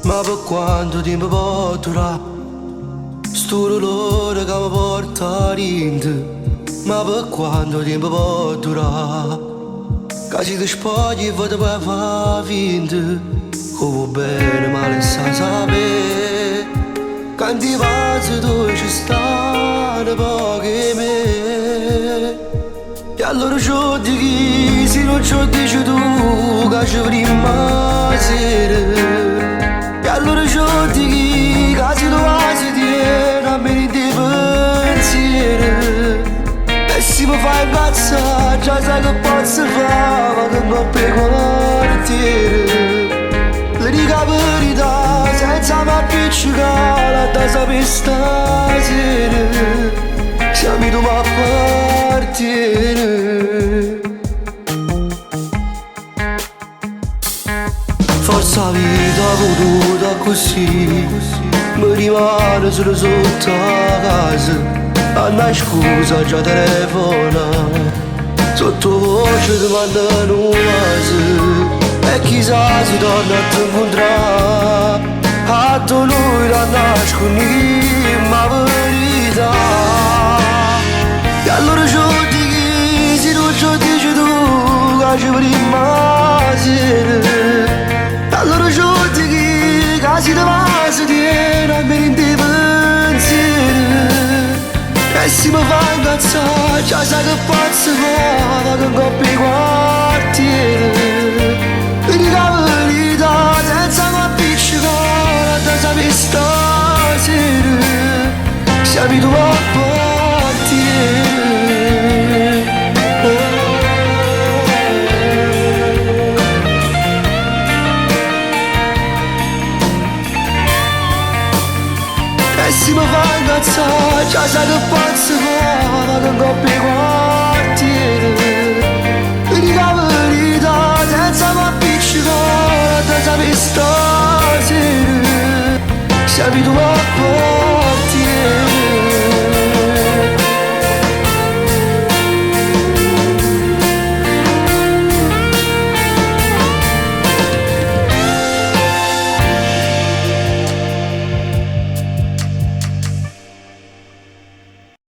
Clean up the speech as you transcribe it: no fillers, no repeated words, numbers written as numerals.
Ma per quanto tempo può durare? Sto dolore che mi porta dentro. Ma per quanto tempo può durare? Che si ti spogli e vado per far finta. Come bene male sa sapere. Quanti passi tu ci stanno pochi me. E allora ciò di chi, se non ciò dici tu, che ci prima sera. E allora ciò di chi, che se tu si tiene a me di pensiero. E se mi fai incazzare, già sai che posso fare, ma che non per quartiere. Le dico la verità, senza mi appiccicare, la testa per stasera. Siamo tu ma appartiene. Forza la vita voluta così. Mi rimane solo sotto la casa. A una scusa già telefona. Sotto voce ti mandano un vaso. E chissà si torna a te incontrare. A tu lui la nascondi ma verità. E allora ciò di chi, se non ciò dici tu, che ci prima sera. E allora ciò di chi, che si va si tiene a me in te pensiero. E se mi fa incazzare, già sai che posso fare, che non per quartiere. Mi dico la verità, senza mi appiccicare, la testa per stasera. Siamo tu a partire. E se mi fa incazzare, già sai che posso fare, che non per